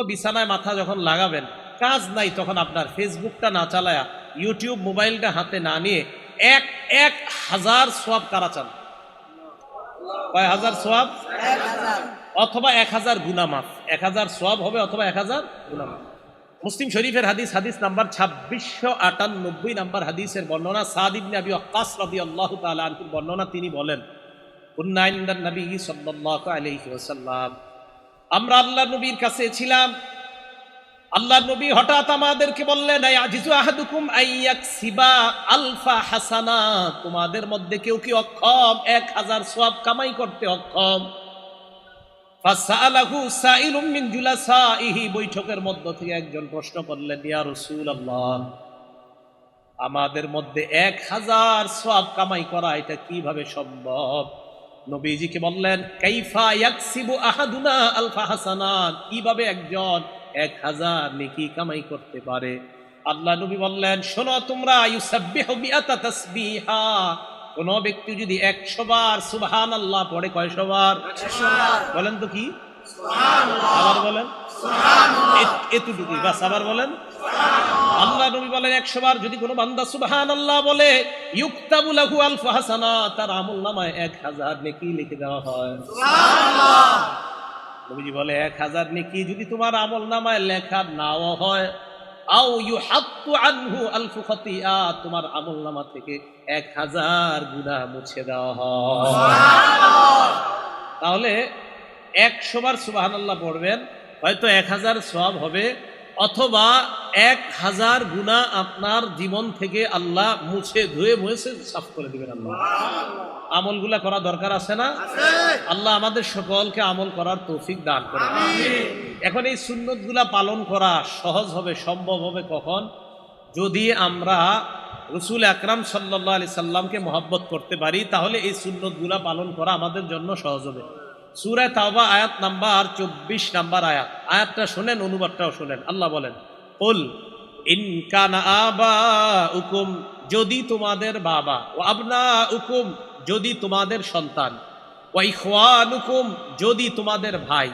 বিছানায় মাথা যখন লাগাবেন, কাজ নাই, তখন আপনার ফেসবুকটা না চালায়া, ইউটিউব মোবাইলটা হাতে না নিয়ে 1000 সোয়াব কারা চান? কয় হাজার সোয়াব? অথবা 1000 গুনাহ মাফ। 1000 সোয়াব হবে অথবা 1000 গুনাহ মাফ। মুসলিম শরীফের হাদিস নাম্বার 2698 নাম্বার হাদিসের বর্ণনা, সাদ ইবনে আবি ওয়াক্কাস রাদিয়াল্লাহু তাআলা আনহুর বর্ণনা। তিনি বলেন, কুন্না ইনদান নবী সাল্লাল্লাহু আলাইহি ওয়াসাল্লাম, আমরা আল্লাহর নবীর কাছে ছিলাম। আল্লাহর নবী হঠাৎ আমাদেরকে বললেন, আজিজু আহাদুকুম আইয়াকসিবা আলফা হাসানা, তোমাদের মধ্যে কেউ কি অক্ষম 1000 সওয়াব কামাই করতে অক্ষম? ফাসালাহু সাইলুম মিন জুলাসাইহি, বৈঠকের মধ্য থেকে একজন প্রশ্ন করলেন, ইয়া রাসূলুল্লাহ, আমাদের মধ্যে 1000 সওয়াব কামাই করা এটা কিভাবে সম্ভব? নবীজিকে বললেন, কাইফা ইয়াকসিবু আহাদুনা আলফা হাসানা, কিভাবে একজন 1000 নেকি কামাই করতে পারে? আল্লাহ নবী বললেন, শোনো তোমরা, ইউসাব্বিহু মিআতা তাসবিহা, কোন ব্যক্তি যদি 100 বার সুবহানাল্লাহ পড়ে, কয়শো বার? 100 বার। বলেন তো কি? সুবহানাল্লাহ। আবার বলেন সুবহানাল্লাহ। এতটুকুই বাস, আবার বলেন সুবহানাল্লাহ। আল্লাহ নবী বলেন, 100 বার যদি কোনো বান্দা সুবহানাল্লাহ বলে, ইউকতাবু লাহু আলফু হাসানা, তার আমলনামায় 1000 নেকি লিখে দেওয়া হয়। সুবহানাল্লাহ। নবীজি বলে, 1000 নেকি যদি তোমার আমলনামায় লেখা নাও হয়, আও ইউহাত্তু আনহু আলফু খাতিয়া, তোমার আমলনামা থেকে 1000 গুনাহ মুছে দেওয়া হয়। সুবহানাল্লাহ। তাহলে 100 বার সুবহানাল্লাহ পড়বেন, হয়তো 1000 সওয়াব হবে, অথবা 1000 গুনাহ আপনার জীবন থেকে আল্লাহ মুছে ধুয়ে মুছে সাফ করে দিবেন। আল্লাহ আমলগুলা করা দরকার আছে না? আল্লাহ আমাদের সকলকে আমল করার তৌফিক দান করেন। এখন এই সুন্নতগুলা পালন করা সহজ হবে, সম্ভব হবে কখন? যদি আমরা রাসূল আকরাম সাল্লাল্লাহু আলাইহি সাল্লামকে মহব্বত করতে পারি, তাহলে এই সুন্নতগুলা পালন করা আমাদের জন্য সহজ হবে। সূরা তাওবা আয়াত নাম্বার 24 নাম্বার আয়াত, আয়াতটা শুনেন, অনুবাদটাও শুনেন। আল্লাহ বলেন, কুল ইন কানা আবাউকুম, যদি তোমাদের বাবা, ও আবনাউকুম, যদি তোমাদের সন্তান, ওয়া ইখওয়ানুকুম, যদি তোমাদের ভাই,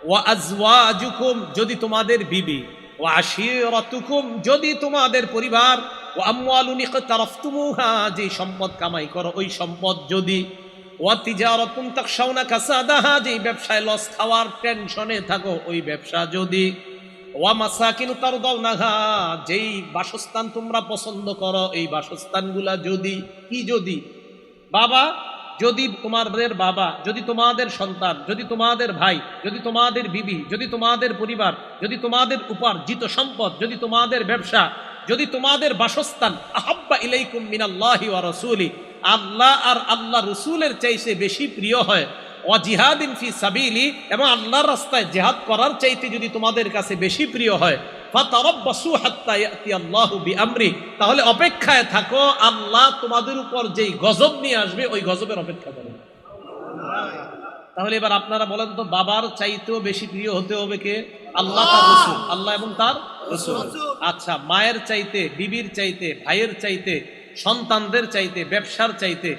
ওয়া আজওয়াজুকুম, যদি তোমাদের বিবি, ওয়া আশিরাতুকুম, যদি তোমাদের পরিবার, ওয়া আমওয়ালুন ইকতারাফতুমুহা, যে সম্পদ কামাই করো ওই সম্পদ যদি, ওয়া তিজারাতুন তাখশাউনা কাসাদাহা, যে ব্যবসায় লস খাওয়ার টেনশনে থাকো ওই ব্যবসা যদি, ওয়া মাসাকিনু তারদাউনাহা, যেই বাসস্থান তোমরা পছন্দ করো এই বাসস্থানগুলা যদি, কি যদি? বাবা, যদি তোমাদের বাবা, যদি তোমাদের সন্তান, যদি তোমাদের ভাই, যদি তোমাদের বিবি, যদি তোমাদের পরিবার, যদি তোমাদের উপার্জিত সম্পদ, যদি তোমাদের ব্যবসা, যদি তোমাদের বাসস্থান, আহাব্বা ইলাইকুম মিনাল্লাহি ওয়া রাসূলি, আল্লাহ আর আল্লাহ রাসূলের চাইতে বেশি প্রিয় হয়, ওয়া জিহাদিন ফি সাবিলি, এবং আল্লাহর রাস্তায় জিহাদ করার চাইতে যদি তোমাদের কাছে বেশি প্রিয় হয়, ফাতারাব্বাসু হাত্তা ইয়াতি আল্লাহু বিআমরি, তাহলে অপেক্ষায় থাকো, আল্লাহ তোমাদের উপর যেই গজব নিয়ে আসবে ওই গজবের অপেক্ষা করো। তাহলে এবার আপনারা বলেন তো, বাবার চাইতেও বেশি প্রিয় হতে হবে কে? আল্লাহ তার রাসূল, আল্লাহ এবং তার রাসূল। আচ্ছা, মায়ের চাইতে, বিবির চাইতে, ভাইয়ের চাইতে, সন্তানদের চাইতে, ব্যবসার চাইতে,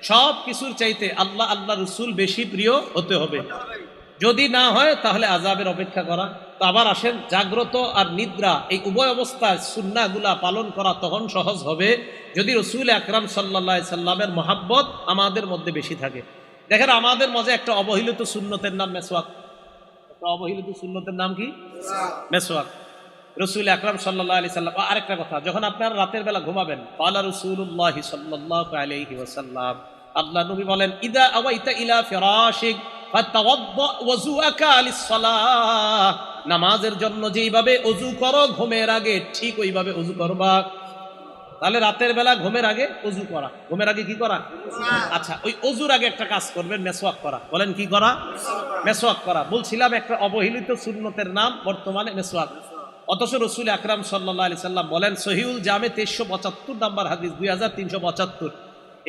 সব কিছুর চাইতে আল্লাহ আল্লাহ রাসূল বেশি প্রিয় হতে হবে। যদি না হয় তাহলে আযাবের অপেক্ষা করা। তো আবার আসেন, জাগ্রত আর নিদ্রা এই উভয় অবস্থায় সুন্নাহগুলা পালন করা তখন সহজ হবে যদি রাসূল আকরাম সাল্লাল্লাহু আলাইহি সাল্লামের মহব্বত আমাদের মধ্যে বেশি থাকে। দেখেন, আমাদের মাঝে একটা অবহেলিত সুন্নতের নাম মেসওয়াক। একটা অবহেলিত সুন্নতের নাম কি? মেসওয়াক। রাসূল আকরাম সাল্লাল্লাহু আলাইহি সাল্লাম, আরেকটা কথা, যখন আপনারা রাতের বেলা ঘুমাবেন, ক্বালা রাসূলুল্লাহি সাল্লাল্লাহু আলাইহি ওয়াসাল্লাম, আল্লাহ নবী বলেন, ইদা আওয়াইতা ইলা ফিরাশিক ফাতাওয়াদ্দা ওযুআকা লিস-সালাহ, নামাজের জন্য যেইভাবে ওযু করো ঘুমের আগে ঠিক ওইভাবে ওযু করবা। তাহলে রাতের বেলা ঘুমের আগে ওযু করা, ঘুমের আগে কি করা? আচ্ছা, ওই ওযুর আগে একটা কাজ করবেন, মেসওয়াক করা। বলেন কি করা? মেসওয়াক করা। বলছিলাম একটা অবহেলিত সুন্নতের নাম বর্তমানে মেসওয়াক। অথচ রাসূল আকরাম সাল্লাল্লাহু আলাইহি সাল্লাম বলেন, সহিহুল জামে 2375 নাম্বার হাদিস, 2375,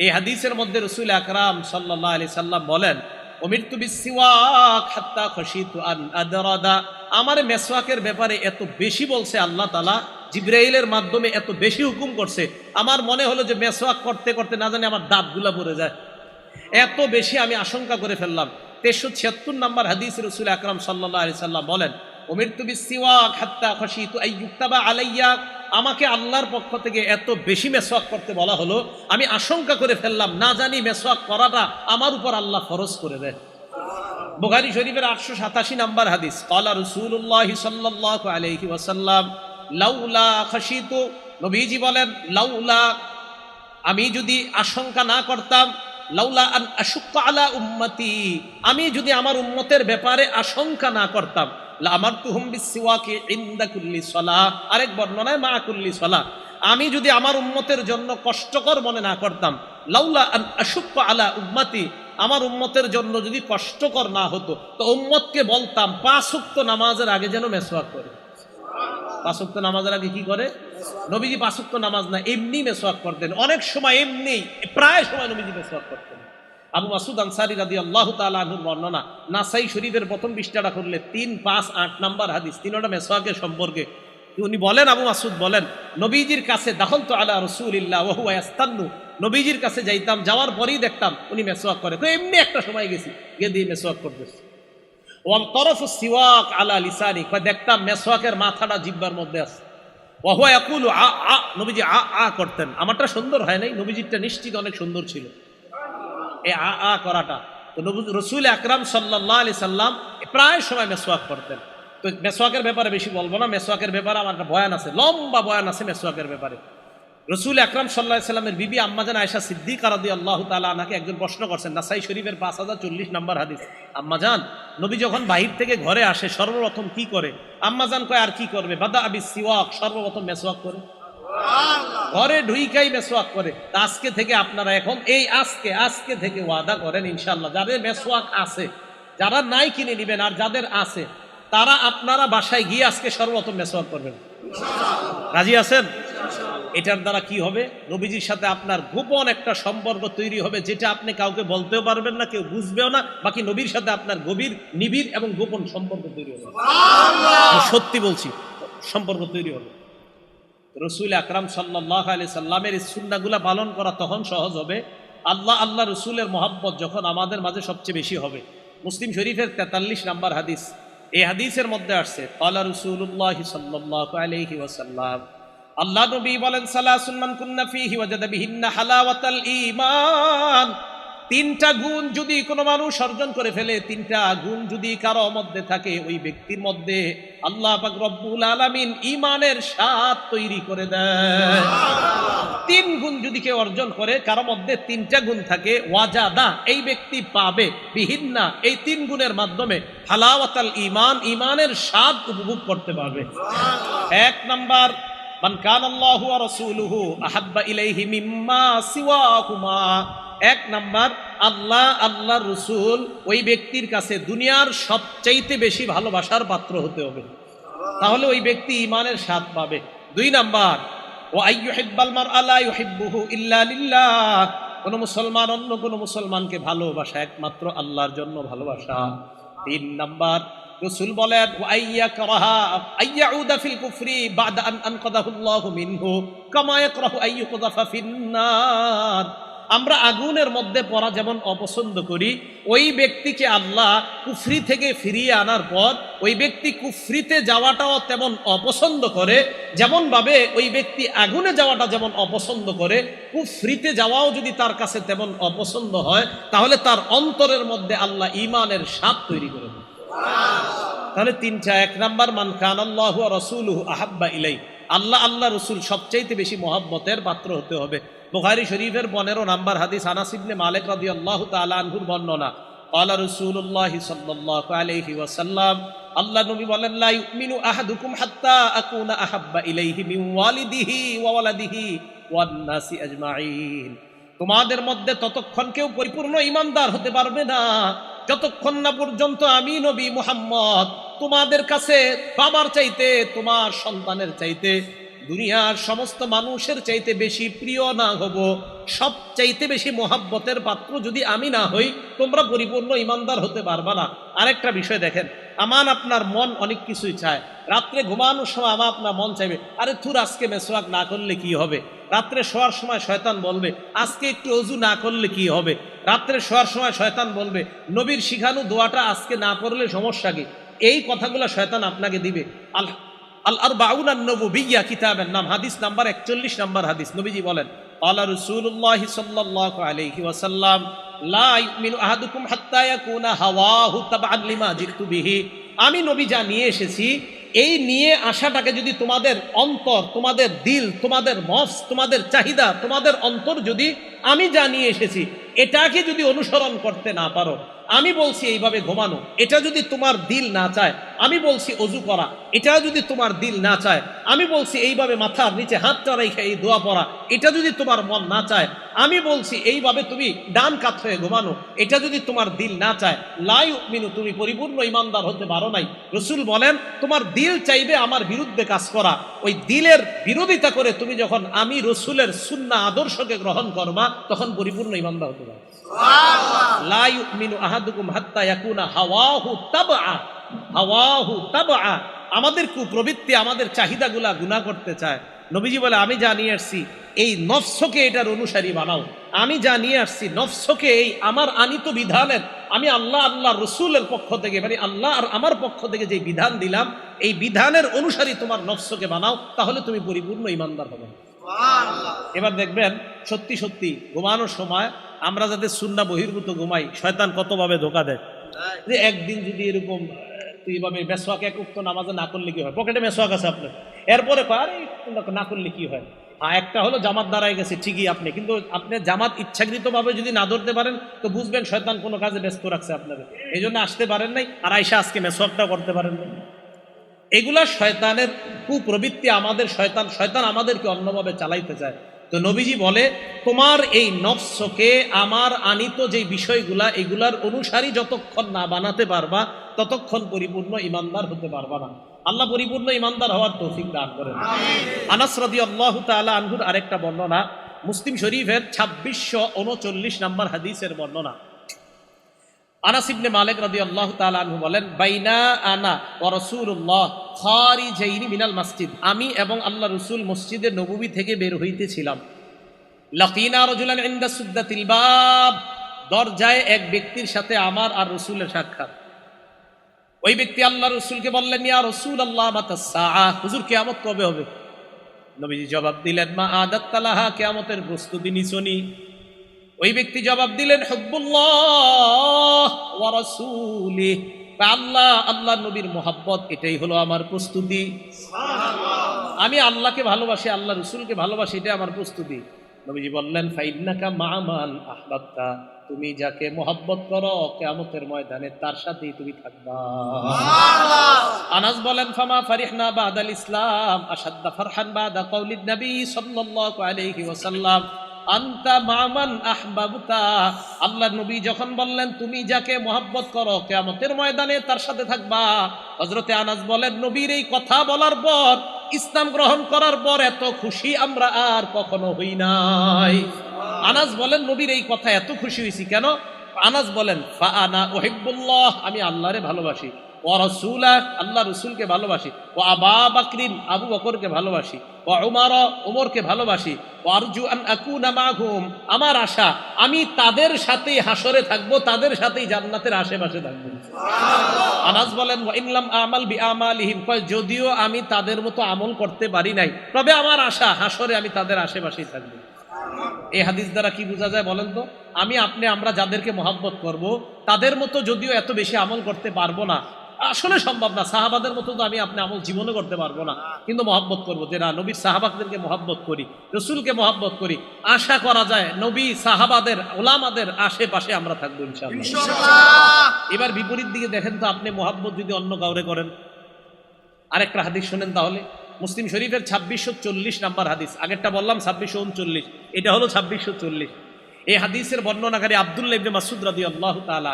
এই হাদিসের মধ্যে রাসূল আকরাম সাল্লাল্লাহু আলাইহি সাল্লাম বলেন, উমিরতু বিসওয়াক হাত্তা খাশিতু আন আদরাদা, আমার মেসওয়াকের ব্যাপারে এত বেশি বলছে আল্লাহ তাআলা, জিবরাইলের মাধ্যমে এত বেশি হুকুম করছে, আমার মনে হলো যে মেসওয়াক করতে করতে না জানি আমার দাঁতগুলা পড়ে যায়, এত বেশি আমি আশঙ্কা করে ফেললাম। 376 নাম্বার হাদিস, রাসূল আকরাম সাল্লাল্লাহু আলাইহি সাল্লাম বলেন, উমিরতু বিসসিওয়াক হাত্তা খাশিতু আন ইউক্তাবা আলাইয়া, আমাকে আল্লাহর পক্ষ থেকে এত বেশি মেসওয়াক করতে বলা হলো, আমি আশঙ্কা করে ফেললাম না জানি মেসওয়াক করাটা আমার উপর আল্লাহ ফরজ করে দেয়। বুখারী শরীফের 887 নম্বর হাদিস, ক্বালা রাসূলুল্লাহ সাল্লাল্লাহু আলাইহি ওয়াসাল্লাম লাউলা খাশিতু, নবীজি বলেন লাউলা, আমি যদি আশঙ্কা না করতাম, লাউলা আন আশুক্কা আলা উম্মতি, আমি যদি আমার উম্মতের ব্যাপারে আশঙ্কা না করতাম, লা আমারতুহুম বিসসিওয়াকি ইনদা কুল্লি সালাহ, আরেক বর্ণনায় মা কুল্লি সালাহ, আমি যদি আমার উম্মতের জন্য কষ্টকর মনে না করতাম, লাউলা আন আশুক্কা আলা উম্মতি, আমার উম্মতের জন্য যদি কষ্টকর না হতো তো উম্মতকে বলতাম 5 ওয়াক্ত নামাজের আগে যেন মেসওয়াক করে। 5 ওয়াক্ত নামাজের আগে কি করে? নবীজি 5 ওয়াক্ত নামাজ না এমনি মেসওয়াক করতেন, অনেক সময় এমনি, প্রায় সময় নবীজি মেসওয়াক করতেন। আবু মাসুদ আনসারী রাদিয়াল্লাহু তাআলা আনহুর বর্ণনা, নাসাই শরীফের প্রথম পৃষ্ঠাটা করলে 3, 5, 8 নাম্বার হাদিস, তিনটা মেসওয়াকের সম্পর্কে উনি বলেন, আবু মাসুদ বলেন, নবীজির কাছে দাখালতু আলা রাসূলিল্লাহ ওয়া হুয়া ইস্তান্নু, নবীজির কাছে যাইতাম, যাওয়ার পরেই দেখতাম উনি মেসওয়াক করে। তো এমনি একটা সময় গেছি, গিয়ে দিয়ে মেসওয়াক করতেছে। ওয়া তরফু সিওয়াক আলা লিসানি, দেখতাম মেসওয়াকের মাথাটা জিহ্বার মধ্যে আছে। ওয়া হুয়া ইয়াকুলু আ আ, নবীজি আ আ করতেন। আমারটা সুন্দর হয় নাই, নবীজিরটা নিশ্চিত অনেক সুন্দর ছিল এই আ আ করাটা। তো রাসূল আকরাম সাল্লাল্লাহু আলাইহি সাল্লাম প্রায় সময় মেসওয়াক করতেন। তো মেসওয়াকের ব্যাপারে বেশি বলবো না, মেসওয়াকের ব্যাপারে আমার একটা বয়ান আছে, লম্বা বয়ান আছে মেসওয়াকের ব্যাপারে। রাসূল আকরাম সাল্লাল্লাহু আলাইহি সাল্লামের বিবি আম্মাজান আয়েশা সিদ্দিকা রাদিয়াল্লাহু তাআলা আনহাকে একজন প্রশ্ন করছেন, নাসাই শরীফের 5040 নম্বর হাদিস, আম্মাজান নবী যখন বাহির থেকে ঘরে আসে সর্বপ্রথম কি করে? আম্মাজান কয় আর কি করবে? বাদা আবি সিওয়াক, সর্বপ্রথম মেসওয়াক করে, ঘরে ঢুইকাই মেসওয়াক করে। আজকে থেকে আপনারা এখন এই আজকে থেকে ওয়াদা করেন ইনশাআল্লাহ, যাদের মেসওয়াক আছে, যারা নাই কিনে নেবেন, আর যাদের আছে তারা আপনারা বাসায় গিয়ে আজকে সর্বপ্রথম মেসওয়াক করবেন। রাজি আছেন? এটার দ্বারা কি হবে? নবীজির সাথে আপনার গোপন একটা সম্পর্ক তৈরি হবে, যেটা আপনি কাউকে বলতেও পারবেন না, কেউ বুঝবেও না, বাকি নবীর সাথে আপনার গভীর, নিবিড় এবং গোপন সম্পর্ক তৈরি হবে। সত্যি বলছি, সম্পর্ক তৈরি হবে। রাসূল আকরাম সাল্লাল্লাহু আলাইহি সাল্লামের এই সুন্নাহগুলো পালন করা তখন সহজ হবে, আল্লাহ রসুলের মহব্বত যখন আমাদের মাঝে সবচেয়ে বেশি হবে। মুসলিম শরীফের 43 নম্বর হাদিস, এই হাদিসের মধ্যে আসছে, ক্বালা রাসূলুল্লাহ সাল্লাল্লাহু আলাইহি ওয়াসাল্লাম, আল্লাহ নবী বলেন, সালাসুন মান কুন্না ফীহি ওয়াজাদা বিহিন্না হালাওয়াতাল ঈমান, 3টা গুণ যদি কোনো মানুষ অর্জন করে ফেলে, 3টা গুণ যদি কারো মধ্যে থাকে, ওই ব্যক্তির মধ্যে আল্লাহ পাক রব্বুল আলামিন ঈমানের স্বাদ তৈরি করে দেয়। 3 গুণ যদি কেউ অর্জন করে, কারো মধ্যে 3টা গুণ থাকে, ওয়াজাদা, এই ব্যক্তি পাবে, বিহিন্না, এই 3 গুণের মাধ্যমে হালাওয়াতাল ঈমান, ঈমানের স্বাদ উপভোগ করতে পারবে। 1 নাম্বার, মান কানাল্লাহু ওয়া রাসূলুহু আহাব্বা ইলাইহি মিম্মা সিওয়াহুমা, 1 নাম্বার, আল্লাহ রসুল ওই ব্যক্তির কাছে দুনিয়ার সবচাইতে বেশি ভালোবাসার পাত্র হতে হবে, তাহলে ওই ব্যক্তি ঈমানের স্বাদ পাবে। 2 নাম্বার, ওয়া আইয়ুহিব্বাল মারআ লা ইউহিব্বুহু ইল্লা লিল্লাহ, কোন মুসলমান অন্য কোন মুসলমানকে ভালোবাসা একমাত্র আল্লাহর জন্য ভালোবাসা। 3 নাম্বার, রাসূল বলেন, ওয়া আইয়াকরাহা আইয়াউদা ফিল কুফরি বাদা আন আনকাদাহু আল্লাহু মিনহু কামা ইয়াকরাহু আইয়ুকযাফা ফিন্নার, আমরা আগুনের মধ্যে পড়া যেমন অপছন্দ করি, ওই ব্যক্তিকে আল্লাহ কুফরি থেকে ফিরিয়ে আনার পর ওই ব্যক্তি কুফরিতে যাওয়াটাও তেমন অপছন্দ করে, যেমন ভাবে ওই ব্যক্তি আগুনে যাওয়াটা যেমন অপছন্দ করে, কুফরিতে যাওয়াও যদি তার কাছে তেমন অপছন্দ হয়, তাহলে তার অন্তরের মধ্যে আল্লাহ ঈমানের স্বাদ তৈরি করে দেন। তাহলে 3টা, 1 নাম্বার, মান কানাল্লাহু ওয়া রাসূলুহু আহাব্বা ইলাইহি, আল্লাহ রসুল সবচাইতে বেশি মহব্বতের পাত্র হতে হবে। বুখারী শরীফের 15 নম্বর হাদিস, আনাস ইবনে মালিক রাদিয়াল্লাহু তাআলা আনহুর বর্ণনা, ক্বালা রাসূলুল্লাহ সাল্লাল্লাহু আলাইহি ওয়াসাল্লাম, আল্লাহ নবী বলেন, লা ইউমিনু আহাদুকুম হাত্তা আকুনা আহাব্বা ইলাইহি মিন ওয়ালিদিহি ওয়া ওয়ালাদিহি ওয়ান নাসি আজমাইন, তোমাদের মধ্যে ততক্ষণ কেউ পরিপূর্ণ ঈমানদার হতে পারবে না যতক্ষণ না পর্যন্ত আমি নবী মুহাম্মদ তোমাদের কাছে বাবার চাইতে, তোমার সন্তানের চাইতে, দুনিয়ার সমস্ত মানুষের চাইতে বেশি প্রিয় না হব, সবচাইতে বেশি মহাব্বতের পাত্র যদি আমি না হই, তোমরা পরিপূর্ণ ঈমানদার হতে পারবা না। আরেকটা বিষয় দেখেন, আপনার মন অনেক কিছুই চায়, রাত্রে ঘুমানোর সময় আপনার মন চাইবে, আরে থুর আজকে মেসওয়াক না করলে কি হবে, রাত্রে শোয়ার সময় শয়তান বলবে আজকে একটু ওযু না করলে কি হবে, রাত্রে শোয়ার সময় শয়তান বলবে নবীর শিখানো দোয়াটা আজকে না পড়লে সমস্যা কি, এই কথাগুলো শয়তান আপনাকে দিবে। আল আল আরবাউন আন-নবুবিয়্যা কিতাবের নাম, হাদিস নাম্বার 41 নম্বর হাদিস। নবীজি বলেন, ক্বালা রাসূলুল্লাহ সাল্লাল্লাহু আলাইহি ওয়াসাল্লাম, লা ইউমিনু আহাদুকুম হাত্তা ইয়াকুনা হাওয়াহু তাবআন লিমা জিতু বিহি। আমি নবী যা নিয়ে এসেছি, এই নিয়ে আসাটাকে যদি তোমাদের অন্তর, তোমাদের দিল, তোমাদের নফস, তোমাদের চাহিদা, তোমাদের অন্তর যদি আমি যা নিয়ে এসেছি এটাকে যদি অনুসরণ করতে না পারো, আমি বলছি এইভাবে ঘুমানো, এটা যদি তোমার দিল না চায়, আমি বলছি অজু করা, এটা যদি তোমার দিল না চায়, আমি বলছি এইভাবে মাথার নিচে হাতটা রেখে এই দোয়া পড়া, এটা যদি তোমার মন না চায়, আমি বলছি এইভাবে তুমি ডান কাত হয়ে ঘুমানো, এটা যদি তোমার দিল না চায়, লা ইউমিনু, তুমি পরিপূর্ণ ইমানদার হতে পারো নাই। রাসূল বলেন, তোমার দিল চাইবে আমার বিরুদ্ধে কাজ করা, ওই দিলের বিরোধিতা করে তুমি যখন আমি রাসূলের সুন্নাহ আদর্শকে গ্রহণ করবা, তখন পরিপূর্ণ ইমানদার হতে পারো। লা ইউমিনু আহাদুকুম হাত্তা ইয়াকুনা হাওয়াহু তাবআ। আমাদের কুপ্রবৃত্তি, আমাদের চাহিদাগুলা গুনাহ করতে চায়। নবীজি বলে, আমি যা নিয়ে আসছি এই নফসকে এটার অনুসারী বানাও। আমি যা নিয়ে আসছি নফসকে এই আমার আনিত বিধানের, আমি আল্লাহ রসুলের পক্ষ থেকে, মানে আল্লাহ আর আমার পক্ষ থেকে যে বিধান দিলাম, এই বিধানের অনুসারী তোমার নফসকে বানাও, তাহলে তুমি পরিপূর্ণ ইমানদার হবে। এবার দেখবেন সত্যি সত্যি ঘুমানোর সময় আমরা যাতে সুন্নাহ বহির্ভূত ঘুমাই, শয়তান কতভাবে ধোঁকা দেয়। যে একদিন যদি এরকম এইভাবে মেসওয়াক এক উক্ত নামাজে না করলে কি হয়, পকেটে মেসওয়াক আছে আপনার, এরপরে আরে না করলে কি হয়। একটা হলো জামাত দাঁড়ায় গেছে ঠিকই আপনি, কিন্তু আপনি জামাত ইচ্ছাকৃতভাবে যদি না ধরতে পারেন তো বুঝবেন শয়তান কোনো কাজে ব্যস্ত রাখছে আপনাকে, এই জন্য আসতে পারেন নাই, আর আইসা আজকে মেসওয়াকটা করতে পারেন নাই। এগুলা শয়তানের কুপ্রবৃত্তি, আমাদের শয়তান আমাদেরকে অন্যভাবে চালাইতে চায়। তো নবীজি বলে, তোমার এই নফসকে আমার আনিত যে বিষয়গুলা, এগুলার অনুসারী যতক্ষণ না বানাতে পারবা, ততক্ষণ পরিপূর্ণ ইমানদার হতে পারবা না। আল্লাহ পরিপূর্ণ ইমানদার হওয়ার তৌফিক দান করেন। আনাস রাদিয়াল্লাহু তাআলা আনহুর আরেকটা বর্ণনা, মুসলিম শরীফের 2639 নম্বর হাদিসের বর্ণনা। আনাস ইবনে মালিক রাদিয়াল্লাহু তাআলা আনহু বলেন, বাইনা আনা ওয়া রাসূলুল্লাহ খারিজাইনি মিনাল মসজিদ, আমি এবং আল্লাহ রাসূল মসজিদে নববী থেকে বের হইতেছিলাম। লাকিনা রাজুলান ইনদা সুদ্দাতিল বাব, দরজায় এক ব্যক্তির সাথে আমার আর রাসূলের সাক্ষাৎ। ওই ব্যক্তি আল্লাহ রাসূলকে বললেন, ইয়া রাসূলুল্লাহ মাতাস সাআহ, হুজুর কিয়ামত কবে হবে? নবীজি জবাব দিলেন, মা আদাত্তালাহা, কিয়ামতের প্রস্তুতি নিছনি। ওই ব্যক্তি জবাব দিলেন, হুব্বুল্লাহ ওয়া রাসূলিহি, আল্লাহ নবীর মুহাব্বত, এটাই হলো আমার প্রস্তুতি। আমি আল্লাহকে ভালোবাসি, আল্লাহ রাসূলকে ভালোবাসি, এটা আমার প্রস্তুতি। নবীজি বললেন, ফাইন্নাকা মা মান আহবাবতা, তুমি যাকে মুহাব্বত করো কিয়ামতের ময়দানে তার সাথেই তুমি থাকবা। আনাস বলেন, ফামা ফারিহনা বাদাল ইসলাম আশাদ্দা ফারহান বাদা কাউলিন নবী সাল্লাল্লাহু আলাইহি ওয়াসাল্লাম, আনতা মামান আহবাবতা। আল্লাহ নবী যখন বললেন তুমি যাকে মুহাব্বত করো কিয়ামতের ময়দানে তার সাথে থাকবা, হযরতে আনাস বলেন, নবীর এই কথা বলার পর, ইসলাম গ্রহণ করার পর এত খুশি আমরা আর কখনো হই নাই। আনাস বলেন, নবীর এই কথা এত খুশি হয়েছি কেন? আনাস বলেন, ফা আনা উহিব্বুল্লাহ, আমি আল্লাহরে ভালোবাসি, ওয়া রাসূলাহ, আল্লাহ রাসূলকে ভালোবাসি, ওয়া আবা বকরিন, আবু বকরকে ভালোবাসি, ওয়া উমর, উমরকে ভালোবাসি, ওয়া আরজু আন আকুনা মাহুম, আমার আশা আমি তাদের সাথেই হাসরে থাকবো, তাদের সাথেই জান্নাতের আশেপাশে থাকবো। আনাস বলেন, ওয়া ইন লাম আমাল বিআমালিহিম, যদিও আমি তাদের মতো আমল করতে পারি নাই, তবে আমার আশা হাসরে আমি তাদের আশেপাশেই থাকবো। এই হাদিস দ্বারা কি বোঝা যায় বলেন তো? আমরা যাদেরকে মহব্বত করব, তাদের মতো যদিও এত বেশি আমল করতে পারবো না, আসলে সম্ভব না, সাহাবাদের মতো তো আমি আপনি আমল জীবনে করতে পারবো না, কিন্তু মহব্বত করবো, যে না নবীর সাহাবাদেরকে মহব্বত করি, রসুলকে মহব্বত করি, আশা করা যায় নবী সাহাবাদের ওলামাদের আশেপাশে আমরা থাকবো ইনশাআল্লাহ। এবার বিপরীত দিকে দেখেন তো, আপনি মহব্বত যদি অন্য কাউরে করেন। আরেকটা হাদিস শোনেন তাহলে, মুসলিম শরীফের 2640 নম্বর হাদিস। আগেরটা বললাম 2639, এটা হলো 2640। এই হাদিসের বর্ণনাকারী আব্দুল্লাহ ইবনে মাসউদ রাদিয়াল্লাহু তাআলা,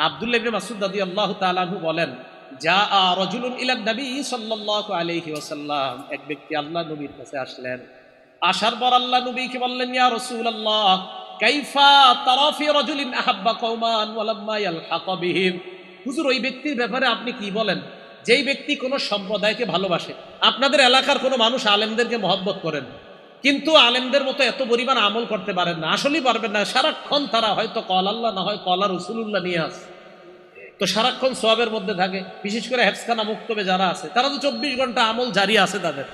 আব্দুল্লাহ ইবনে মাসউদ রাদিয়াল্লাহু তাআলা বলেন, জাআ রাজুলুন ইলান নবী সাল্লাল্লাহু আলাইহি ওয়াসাল্লাম, এক ব্যক্তি আল্লাহ নবীর কাছে আসলেন। আসার পর আল্লাহ নবীকে বললেন, ইয়া রাসূলুল্লাহ কাইফা তারা ফি রাজুলিন আহাব্বা কওমান ওয়া লাম্মা ইয়ালহাকা বিহিম, হুজুর ওই ব্যক্তির ব্যাপারে আপনি কি বলেন, যেই ব্যক্তি কোনো সম্প্রদায়কে ভালোবাসে। আপনাদের এলাকার কোনো মানুষ আলেমদেরকে মহব্বত করেন, কিন্তু আলেমদের মতো এত পরিমাণ আমল করতে পারেন না, আসলেই পারবেন না, সারাক্ষণ তারা হয়তো কল আল্লাহ না হয় কলা রসুলুল্লাহ নিয়ে আসে, তো সারাক্ষণ সওয়াবের মধ্যে থাকে, বিশেষ করে হেফজখানা মুক্তবে যারা আছে তারা তো 24 ঘন্টা আমল জারি আছে তাদের।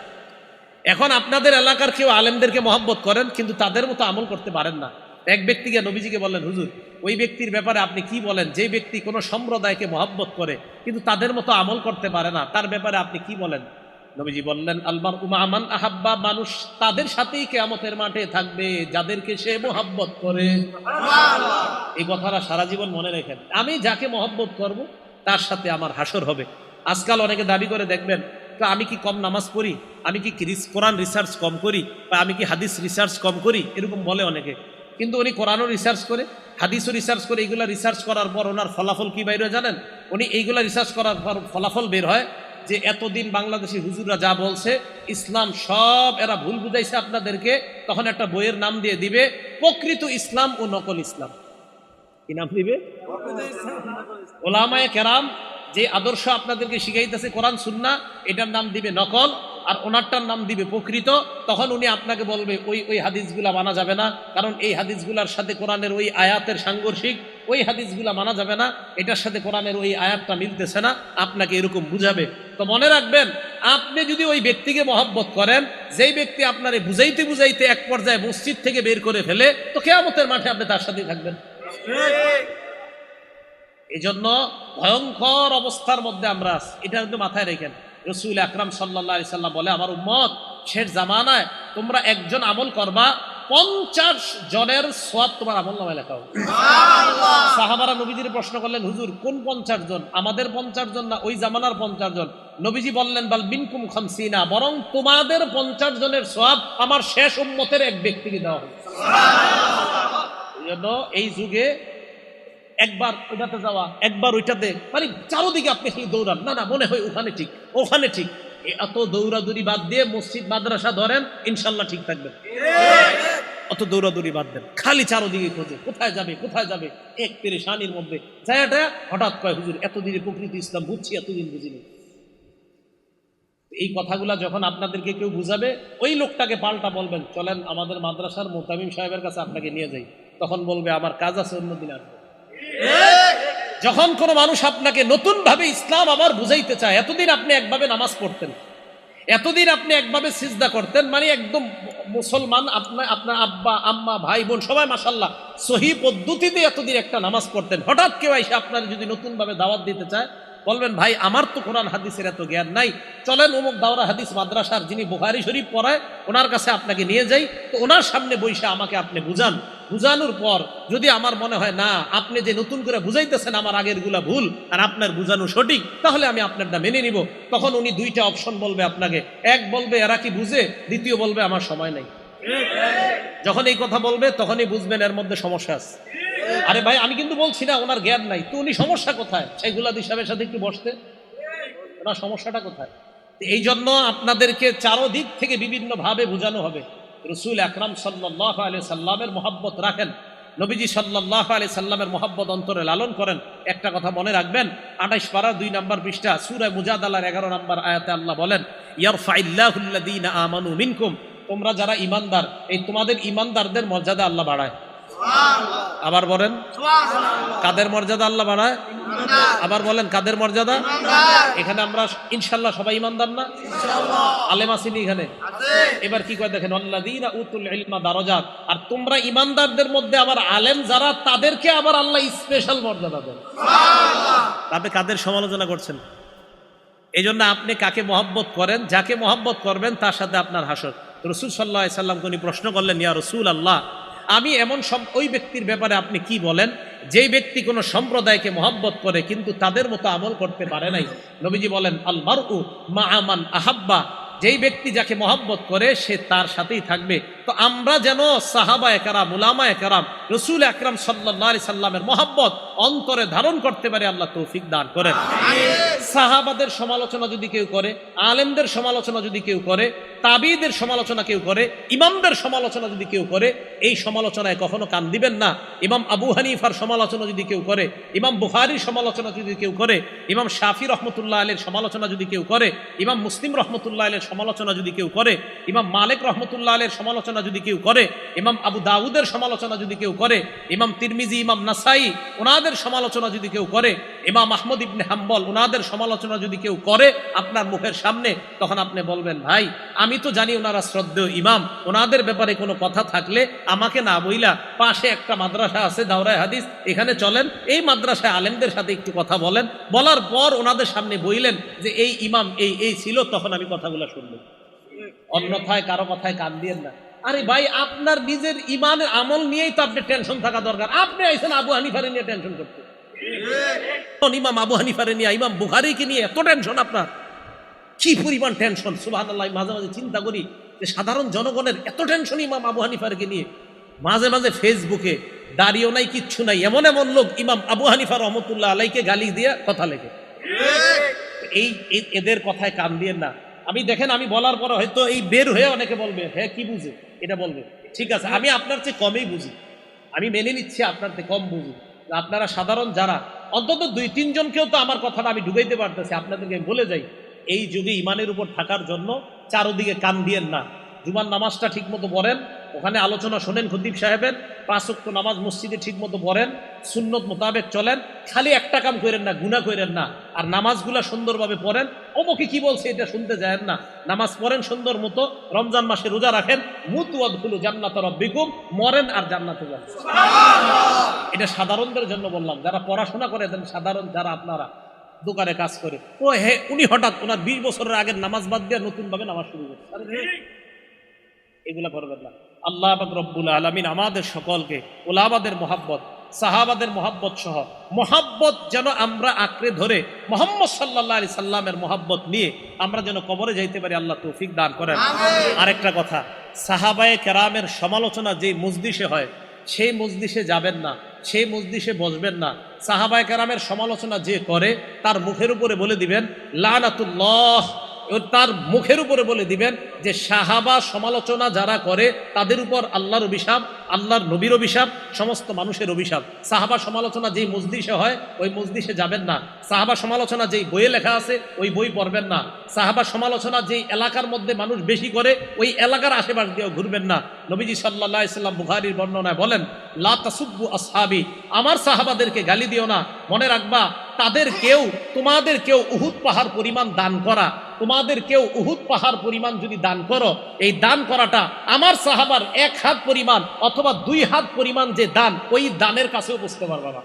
এখন আপনাদের এলাকার কেউ আলেমদেরকে মহব্বত করেন কিন্তু তাদের মতো আমল করতে পারেন না। এক ব্যক্তিকে নবীজিকে বললেন, হুজুর ওই ব্যক্তির ব্যাপারে আপনি কি বলেন, যে ব্যক্তি কোনো সম্প্রদায়কে মহব্বত করে কিন্তু তাদের মতো আমল করতে পারে না, তার ব্যাপারে আপনি কি বলেন? নবীজি বললেন, আলমার উমা আমান আহাব্বা, মানুষ তাদের সাথেই কিয়ামতের মাঠে থাকবে যাদেরকে সে মহব্বত করে। এই কথাটা সারা জীবন মনে রাখেন। আমি যাকে মহব্বত করব তার সাথে আমার হাসর হবে। আজকাল অনেকে দাবি করে দেখবেন, তো আমি কি কম নামাজ পড়ি, আমি কি কোরআন রিসার্চ কম করি, বা আমি কি হাদিস রিসার্চ কম করি, এরকম বলে অনেকে। কিন্তু উনি কোরআনও রিসার্চ করে, হাদিসও রিসার্চ করে। এইগুলা রিসার্চ করার পর ওনার ফলাফল কি বাইরে জানেন? উনি এইগুলা রিসার্চ করার পর ফলাফল বের হয় যে এতদিন বাংলাদেশি হুজুররা যা বলছে ইসলাম সব এরা ভুল বুঝাইছে আপনাদেরকে। তখন একটা বইয়ের নাম দিয়ে দিবে, প্রকৃত ইসলাম ও নকল ইসলাম। কি নাম দিবে? ওলামায়ে কেরাম যে আদর্শ আপনাদেরকে শিখাইতেছে কোরআন সুন্নাহ, এটার নাম দিবে নকল, আর ওনারটার নাম দিবে প্রকৃত। তখন উনি আপনাকে বলবে ওই হাদিসগুলা মানা যাবে না, কারণ এই হাদিসগুলার সাথে কোরআনের ওই আয়াতের সাংঘর্ষিক, ওই হাদিসগুলা মানা যাবে না, এটার সাথে কোরআনের ওই আয়াতটা মিলতেছে না, আপনাকে এরকম বুঝাবে। তো মনে রাখবেন, আপনি যদি ওই ব্যক্তিকে মহব্বত করেন, যেই ব্যক্তি আপনারে বুঝাইতে বুঝাইতে এক পর্যায়ে মসজিদ থেকে বের করে ফেলে, তো কিয়ামতের মাঠে আপনি তার সাথেই থাকবেন। এই জন্য ভয়ঙ্কর অবস্থার মধ্যে আমরা আছি, এটা কিন্তু মাথায় রেখেন। রাসূল আকরাম সাল্লাল্লাহু আলাইহি সাল্লাম বলে, আমার উম্মত শেষ জামানায় তোমরা একজন আমল করবা, 50 জনের সওয়াব তোমার আমল নামায় লেখা হবে। সুবহানাল্লাহ। সাহাবারা নবীজির প্রশ্ন করলেন, হুজুর কোন 50 জন? আমাদের 50 জন না ওই জামানার 50 জন? নবীজি বললেন, বাল মিনকুম 50, বরং তোমাদের 50 জনের সওয়াব আমার শেষ উম্মতের এক ব্যক্তিকে দেওয়া হবে। সুবহানাল্লাহ। এই জন্য এই যুগে একবার ওইটাতে যাওয়া, একবার ওইটাতে, মানে চারোদিকে আপনি খালি দৌড়ান, না মনে হয় ওখানে ঠিক, ওখানে ঠিক। এত দৌড়াদৌড়ি বাদ দিয়ে মসজিদ মাদ্রাসা ধরেন, ইনশাল্লাহ ঠিক থাকবেন। অত দৌড়াদৌড়ি বাদ দেন, খালি চারোদিকে খোঁজে কোথায় যাবে কোথায় যাবে, এক পেরেশানির মধ্যে জায়গাটা। হঠাৎ কয়, হুজুর এতদিনে প্রকৃত ইসলাম বুঝছি, এতদিন বুঝিনি। এই কথাগুলা যখন আপনাদেরকে কেউ বুঝাবে, ওই লোকটাকে পাল্টা বলবেন, চলেন আমাদের মাদ্রাসার মুতামিম সাহেবের কাছে আপনাকে নিয়ে যাই। তখন বলবে, আমার কাজ আছে, অন্যদিন আসবে। যখন কোনো মানুষ আপনাকে নতুন ভাবে ইসলাম আবার বুঝাইতে চায়, এতদিন আপনি একভাবে নামাজ পড়তেন, এতদিন আপনি একভাবে সিজদা করতেন, মানে একদম মুসলমান, আপনার আব্বা আম্মা ভাই বোন সবাই মাশাআল্লাহ সহি পদ্ধতিতে এতদিন একটা নামাজ পড়তেন। হঠাৎ কেউ এসে আপনার যদি নতুন ভাবে দাওয়াত দিতে চায়, বলবেন, ভাই আমার তো কোরআন হাদিসের এত জ্ঞান নাই, চলেন অমুক দাওরা হাদিস মাদ্রাসার যিনি বুখারী শরীফ পড়ায় ওনার কাছে আপনাকে নিয়ে যাই। তো ওনার সামনে বসে আমাকে আপনি বুঝান। বুঝানোর পর যদি আমার মনে হয় না আপনি যে নতুন করে বুঝাইতেছেন আমার আগের গুলা ভুল আর আপনার বুঝানো সঠিক, তাহলে আমি আপনারটা মেনে নিব। তখন উনি দুইটা অপশন বলবে আপনাকে, এক বলবে এরা কি বুঝে, দ্বিতীয় বলবে আমার সময় নাই। যখন এই কথা বলবে তখনই বুঝবেন এর মধ্যে সমস্যা আছে। আরে ভাই, আমি কিন্তু বলছি না ওনার জ্ঞান নাই, তো উনি সমস্যা কোথায়? শাইখুল হাদিস সাহেবের সাথে একটু বসতে, ওনার সমস্যাটা কোথায়? এই জন্য আপনাদেরকে চারোদিক থেকে বিভিন্ন ভাবে বোঝানো হবে। রাসূল আকরাম সাল্লাল্লাহু আলাইহি সাল্লামের মহব্বত রাখেন, নবীজি সাল্লাল্লাহু আলাইহি সাল্লামের মহব্বত অন্তরে লালন করেন। একটা কথা মনে রাখবেন, 28 পারা 2 নম্বর পৃষ্ঠা সূরা মুজাদালার 11 নম্বর আয়াতে আল্লাহ বলেন, ইয়ারফাইল্লাহুল্লাযীনা আমানু মিনকুম, তোমরা যারা ঈমানদার, এই তোমাদের ঈমানদারদের মর্যাদা আল্লাহ বাড়ায়। আবার বলেন, কাদের মর্যাদা আল্লাহ বাড়ায়? আবার বলেন, কাদের মর্যাদা? এখানে আমরা ইনশাল্লাহ সবাই ইমানদার না? আলেম আসেনি এখানে? এবার কি কয় দেখেন, আল্লাযীনা উতুল ইলমা দারাজাত, আর তোমরা ইমানদারদের মধ্যে আবার আলেম যারা, তাদেরকে আবার আল্লাহ স্পেশাল মর্যাদা দেন। আপনি কাদের সমালোচনা করছেন? এই জন্য আপনি কাকে মহব্বত করেন, যাকে মহব্বত করবেন তার সাথে আপনার হাসর। রাসূল সাল্লাল্লাহু আলাইহি সাল্লামকে উনি প্রশ্ন করলেন, ইয়া রাসূলুল্লাহ, আমি এমন ওই ব্যক্তির ব্যাপারে আপনি কি বলেন যেই ব্যক্তি কোনো সম্প্রদায়কে মহব্বত করে কিন্তু তাদের মতো আমল করতে পারে নাই? নবীজি বলেন, আল মারউ মা'a মান আহাব্বা, যেই ব্যক্তি যাকে মহব্বত করে সে তার সাথেই থাকবে। তো আমরা যেন সাহাবায়ে কেরাম, উলামায়ে কেরাম, রাসূল আকরাম সাল্লাল্লাহু আলাইহি সাল্লামের মহব্বত অন্তরে ধারণ করতে পারে, আল্লাহ তৌফিক দান করেন। সাহাবাদের সমালোচনা যদি কেউ করে, আলেমদের সমালোচনা যদি কেউ করে, তাবিদের সমালোচনা কেউ করে, ইমামদের সমালোচনা যদি কেউ করে, এই সমালোচনায় কখনো কান দিবেন না। ইমাম আবু হানিফার সমালোচনা যদি কেউ করে, ইমাম বুখারীর সমালোচনা যদি কেউ করে, ইমাম শাফি রহমতুল্লাহ আলাইহির সমালোচনা যদি কেউ করে, ইমাম মুসলিম রহমতুল্লাহ আলাইহির সমালোচনা যদি কেউ করে, ইমাম মালিক রহমতুল্লাহ আলাইহির সমালোচনা যদি কেউ করে, ইমাম আবু দাউদের সমালোচনা যদি কেউ করে, ইমাম তিরমিজি, ইমাম নাসাই ওনাদের সমালোচনা যদি কেউ করে, ইমাম আহমদ ইবনে হাম্বল ওনাদের সমালোচনা যদি কেউ করে আপনার মুখের সামনে, তখন আপনি বলবেন ভাই আমি তো জানি ওনারা শ্রদ্ধেয় ইমাম, ওনাদের ব্যাপারে কোনো কথা থাকলে আমাকে না বইলা পাশে একটা মাদ্রাসা আছে দাওরায়ে হাদিস, এখানে চলেন, এই মাদ্রাসায় আলেমদের সাথে একটু কথা বলেন, বলার পর ওনাদের সামনে বইলেন যে এই ইমাম এই এই ছিল, তখন আমি কথাগুলো শুনবো। অন্যথায় কারো কথায় কান দিয়েন না। আরে ভাই আপনার নিজের ইমানের আমল নিয়েই তো আপনি টেনশন থাকা দরকার। আপনি আইছেন আবু হানিফারে নিয়ে টেনশন করতে, ইমাম আবু হানিফারে নিয়ে, ইমাম বুখারীকে নিয়ে এত টেনশন আপনার, কি পরিমাণ টেনশন! সুবহানাল্লাহ, মাঝে মাঝে চিন্তা করি যে সাধারণ জনগণের এত টেনশন ইমাম আবু হানিফারকে নিয়ে। মাঝে মাঝে ফেসবুকে দাঁড়িয়েও নাই, কিচ্ছু নাই, এমন এমন লোক ইমাম আবু হানিফা রহমতুল্লাহ আলাইকে গালি দিয়ে কথা লেখে। এই এদের কথায় কান দিয়েন না। আমি দেখেন, আমি বলার পরে হয়তো এই বের হয়ে অনেকে বলবে হ্যাঁ কি বুঝে এটা বলবে, ঠিক আছে আমি আপনার চেয়ে কমই বুঝি, আমি মেনে নিচ্ছি আপনার চেয়ে কম বুঝি। আপনারা সাধারণ যারা অন্তত 2-3 জনকেও তো আমার কথাটা আমি ঢুকাইতে পারতেছি, আপনাদেরকে আমি বলে যাই এই যুগে ইমানের উপর থাকার জন্য চারোদিকে কান দিয়েন না। জুমার নামাজটা ঠিক মতো পড়েন, ওখানে আলোচনা শোনেন খতিব সাহেবের, 5 ওয়াক্ত নামাজ মসজিদে ঠিক মতো পড়েন, সুন্নত মোতাবেক চলেন, খালি একটা কাম করেন না, গুনাহ করেন না, আর নামাজগুলা সুন্দরভাবে পড়েন। অমুকে কি বলছে এটা শুনতে যায় না, নামাজ পড়েন সুন্দর মতো, রমজান মাসে রোজা রাখেন, মুতু আদখুলু জান্নাতা রাব্বিকুম, মরেন আর জান্নাতে যান। এটা সাধারণদের জন্য বললাম, যারা পড়াশোনা করে দেন, সাধারণ যারা আপনারা দোকানে কাজ করে, ও হে উনি হঠাৎ ওনার 20 বছরের আগের নামাজ বাদ দিয়ে নতুন ভাবে নামাজ শুরু করছে, এগুলা করবেন না। আল্লাহ পাক রব্বুল আলামিন আমাদের সকলকে ওলামাদের মহাব্বত, সাহাবাদের মহাব্বত সহ মহাব্বত যেন আমরা আঁকড়ে ধরে মুহাম্মদ সাল্লাল্লাহু আলাইহি সাল্লামের মহাব্বত নিয়ে আমরা যেন কবরে যাইতে পারি, আল্লাহ তৌফিক দান করেন। আরেকটা কথা, সাহাবায়ে কেরামের সমালোচনা যে মজলিসে হয় সেই মজলিসে যাবেন না, সেই মজলিসে বসবেন না। সাহাবায়ে কেরামের সমালোচনা যে করে তার মুখের উপরে বলে দিবেন লানাতুল্লাহ, তার মুখের উপরে বলে দিবেন যে সাহাবা সমালোচনা যারা করে তাদের উপর আল্লাহর অভিশাপ, আল্লাহর নবীর অভিশাপ, সমস্ত মানুষের অভিশাপ। সাহাবা সমালোচনা যেই মজলিসে হয় ওই মজলিসে যাবেন না। সাহাবা সমালোচনা যেই বইয়ে লেখা আছে ওই বই পড়বেন না। সাহাবা সমালোচনা যেই এলাকার মধ্যে মানুষ বেশি করে ওই এলাকার আশেপাশ দিয়েও ঘুরবেন না। নবীজি সাল্লাল্লাহু আলাইহি সাল্লাম বুখারীর বর্ণনায় বলেন লা তাসুব্বু আসহাবি, আমার সাহাবাদেরকে গালি দিও না, মনে রাখবা তাদের কেউ তোমাদের কেউ উহুদ পাহাড় পরিমাণ দান করা, তোমাদের কেউ উহুদ পাহাড় পরিমাণ যদি দান করো, এই দান করাটা আমার সাহাবার 1 হাত পরিমাণ অথবা 2 হাত পরিমাণ যে দান, ওই দানের কাছেও বুঝতে পারবা না।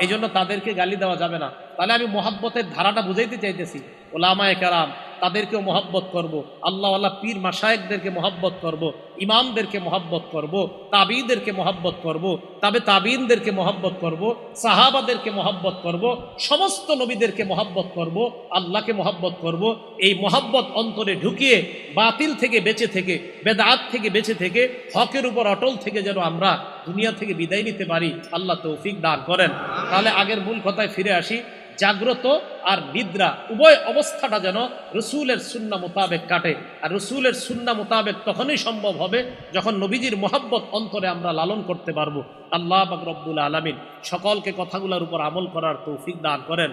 এই জন্য তাদেরকে গালি দেওয়া যাবে না। তাহলে আমি মহাব্বতের ধারাটা বুঝাইতে চাইতেছি, ওলামায়ে কেরাম তাদেরকেও মহাব্বত করব, আল্লাহওয়ালা পীর মাশায়েখদেরকে মহাব্বত করব, ইমামদেরকে মহাব্বত করব, তাবিঈদেরকে মহাব্বত করব, তবে তাবিঈনদেরকে মহাব্বত করব, সাহাবাদেরকে মহাব্বত করব, সমস্ত নবীদেরকে মহাব্বত করব, আল্লাহকে মহাব্বত করব। এই মহাব্বত অন্তরে ঢুকিয়ে বাতিল থেকে বেঁচে থেকে, বেদাত থেকে বেঁচে থেকে, হকের উপর অটল থেকে যেন আমরা দুনিয়া থেকে বিদায় নিতে পারি, আল্লাহ তৌফিক দান করেন। তাহলে আগের মূল কথায় ফিরে আসি, জাগ্রত আর নিদ্রা উভয় অবস্থাটা যেন রসুলের সুন্নাহ মোতাবেক কাটে। আর রসুলের সুন্নাহ মোতাবেক তখনই সম্ভব হবে যখন নবীজির মোহাব্বত অন্তরে আমরা লালন করতে পারবো। আল্লাহ পাক রব্বুল আলামিন সকলকে কথাগুলোর উপর আমল করার তৌফিক দান করেন।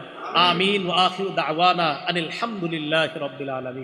আমিন ওয়া আখিরু দাওয়ানা আনিল হামদুলিল্লাহি রাব্বিল আলামিন।